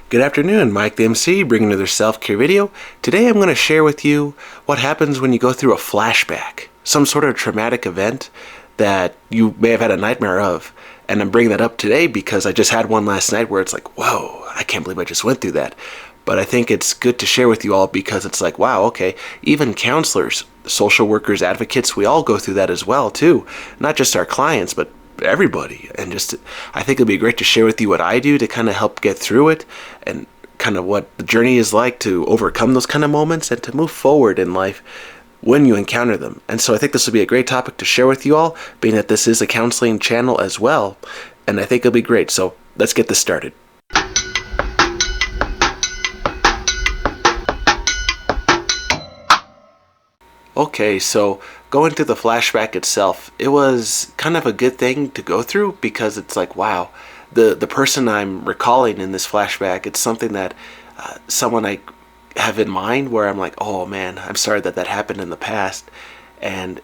Good afternoon, Mike the MC, bringing another self-care video. Today I'm going to share with you what happens when you go through a flashback, some sort of traumatic event that you may have had a nightmare of. And I'm bringing that up today because I just had one last night where it's like, whoa, I can't believe I just went through that. But I think it's good to share with you all because it's like, wow, okay, even counselors, social workers, advocates, we all go through that as well too. Not just our clients, but everybody. And just I think it'll be great to share with you what I do to kind of help get through it and kind of what the journey is like to overcome those kind of moments and to move forward in life when you encounter them. And so I think this will be a great topic to share with you all, being that this is a counseling channel as well, and I think it'll be great. So let's get this started. Okay, so going to the flashback itself, it was kind of a good thing to go through because it's like, wow, the person I'm recalling in this flashback, it's something that someone I have in mind where I'm like, oh man, I'm sorry that that happened in the past. And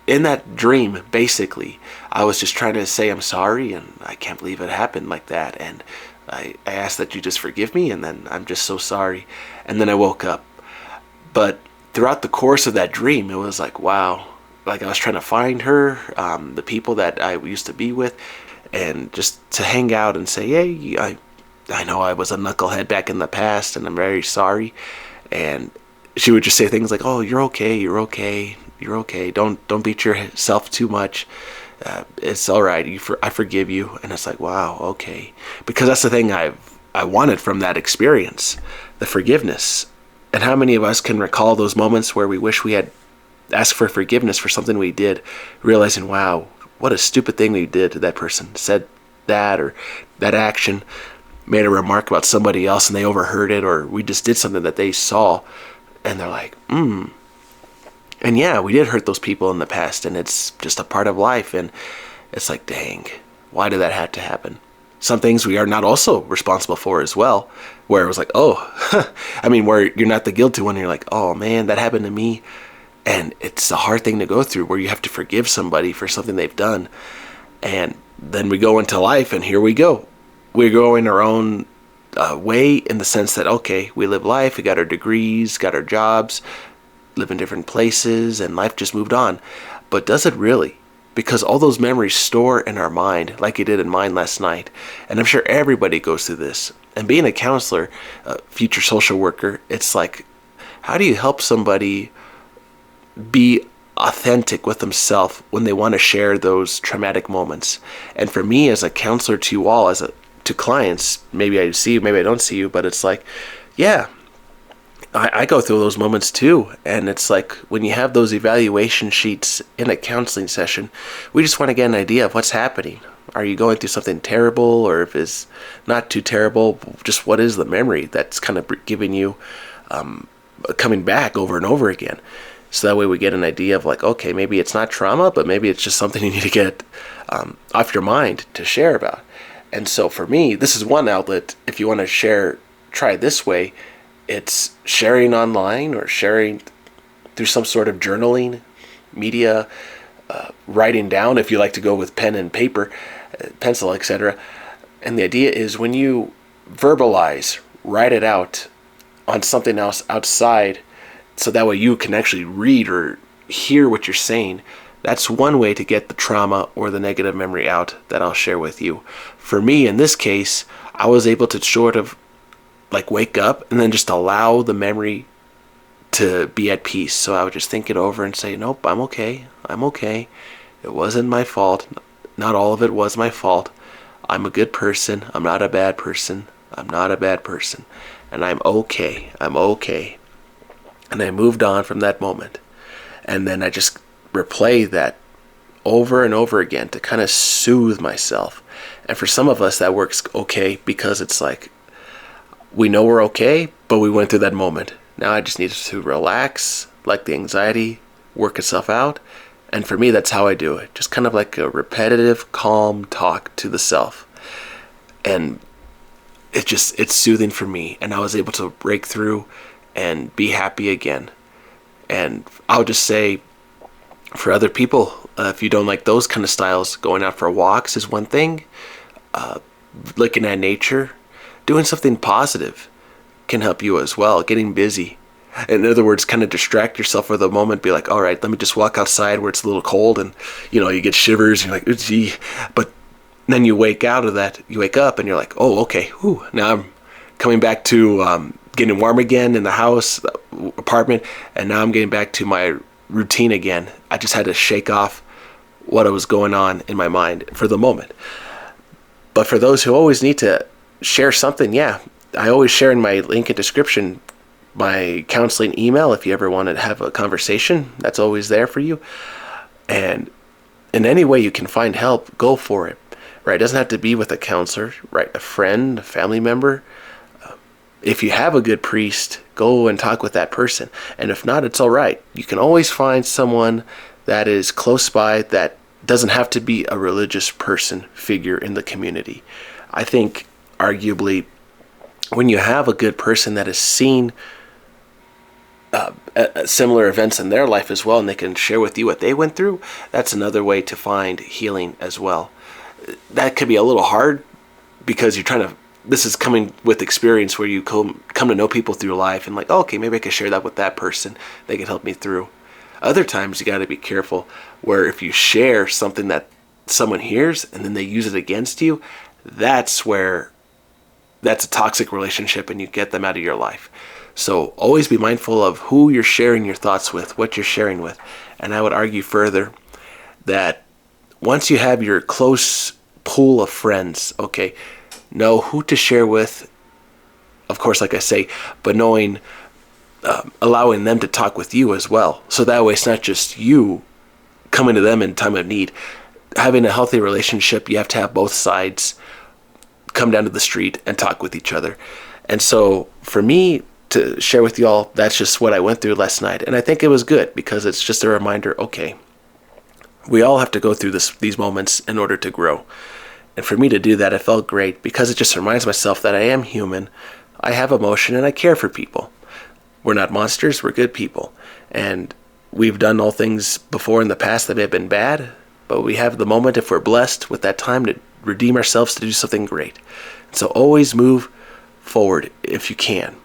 in that dream, basically, I was just trying to say I'm sorry and I can't believe it happened like that. And I asked that you just forgive me and then I'm just so sorry. And then I woke up. But throughout the course of that dream, it was like, wow, like I was trying to find her, the people that I used to be with, and just to hang out and say, hey, I know I was a knucklehead back in the past and I'm very sorry. And she would just say things like, oh, you're okay, you're okay, you're okay. Don't beat yourself too much. It's all right. I forgive you. And it's like, wow, okay. Because that's the thing I wanted from that experience, the forgiveness. And how many of us can recall those moments where we wish we had asked for forgiveness for something we did, realizing, wow, what a stupid thing we did to that person, said that or that action, made a remark about somebody else and they overheard it, or we just did something that they saw and they're like, And yeah, we did hurt those people in the past and it's just a part of life. And it's like, dang, why did that have to happen? Some things we are not also responsible for as well, where it was like, oh, I mean, where you're not the guilty one, you're like, oh man, that happened to me. And it's a hard thing to go through where you have to forgive somebody for something they've done. And then we go into life and here we go. We're going our own way in the sense that, okay, we live life, we got our degrees, got our jobs, live in different places, and life just moved on. But does it really? Because all those memories store in our mind, like it did in mine last night. And I'm sure everybody goes through this. And being a counselor, a future social worker, it's like, how do you help somebody be authentic with themselves when they want to share those traumatic moments? And for me as a counselor to you all, to clients, maybe I see you, maybe I don't see you, but it's like, yeah, I go through those moments too. And it's like when you have those evaluation sheets in a counseling session, we just want to get an idea of what's happening. Are you going through something terrible, or if it's not too terrible, just what is the memory that's kind of giving you coming back over and over again? So that way we get an idea of like, okay, maybe it's not trauma, but maybe it's just something you need to get off your mind to share about. And so for me, this is one outlet. If you want to share, try it this way. It's sharing online or sharing through some sort of journaling, media, writing down if you like to go with pen and paper, pencil, etc. And the idea is when you verbalize, write it out on something else outside, so that way you can actually read or hear what you're saying. That's one way to get the trauma or the negative memory out that I'll share with you. For me, in this case, I was able to sort of like wake up and then just allow the memory to be at peace. So I would just think it over and say, nope, I'm okay. I'm okay. It wasn't my fault. Not all of it was my fault. I'm a good person. I'm not a bad person. I'm not a bad person. And I'm okay. I'm okay. And I moved on from that moment. And then I just replay that over and over again to kind of soothe myself. And for some of us that works okay because it's like, we know we're okay, but we went through that moment. Now I just need to relax, let the anxiety work itself out. And for me, that's how I do it. Just kind of like a repetitive, calm talk to the self. And it's soothing for me. And I was able to break through and be happy again. And I'll just say, for other people, if you don't like those kind of styles, going out for walks is one thing. Looking at nature, doing something positive can help you as well. Getting busy. In other words, kind of distract yourself for the moment. Be like, all right, let me just walk outside where it's a little cold, and you get shivers. And you're like, "Ooh, gee," but then you wake out of that. You wake up and you're like, oh, okay. Whew, now I'm coming back to getting warm again in the house, the apartment, and now I'm getting back to my routine again. I just had to shake off what was going on in my mind for the moment. But for those who always need to share something, yeah, I always share in my link in description my counseling email if you ever want to have a conversation. That's always there for you. And in any way you can find help, go for it. Right? It doesn't have to be with a counselor, right? A friend, a family member. If you have a good priest, go and talk with that person. And if not, it's all right. You can always find someone that is close by that doesn't have to be a religious figure in the community. I think arguably when you have a good person that has seen similar events in their life as well, and they can share with you what they went through, that's another way to find healing as well. That could be a little hard because you're trying to, this is coming with experience where you come to know people through life and like, oh, okay, maybe I could share that with that person. They can help me through. Other times you got to be careful where if you share something that someone hears and then they use it against you, that's a toxic relationship and you get them out of your life. So always be mindful of who you're sharing your thoughts with, what you're sharing with. And I would argue further that once you have your close pool of friends, okay, know who to share with, of course, like I say, but knowing, allowing them to talk with you as well. So that way it's not just you coming to them in time of need. Having a healthy relationship, you have to have both sides come down to the street and talk with each other. And so for me to share with y'all, that's just what I went through last night. And I think it was good because it's just a reminder, okay, we all have to go through these moments in order to grow. And for me to do that, it felt great because it just reminds myself that I am human. I have emotion and I care for people. We're not monsters, we're good people. And we've done all things before in the past that may have been bad, but we have the moment, if we're blessed with that time, to redeem ourselves to do something great. So always move forward if you can.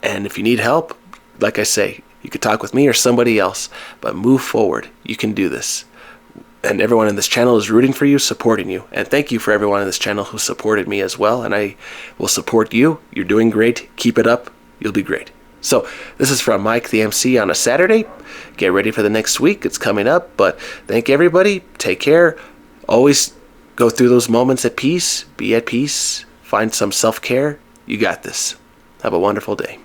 And if you need help, like I say, you could talk with me or somebody else, but move forward. You can do this. And everyone in this channel is rooting for you, supporting you. And thank you for everyone in this channel who supported me as well. And I will support you. You're doing great. Keep it up. You'll be great. So this is from Mike the MC on a Saturday. Get ready for the next week. It's coming up. But thank everybody. Take care. Always go through those moments at peace. Be at peace. Find some self-care. You got this. Have a wonderful day.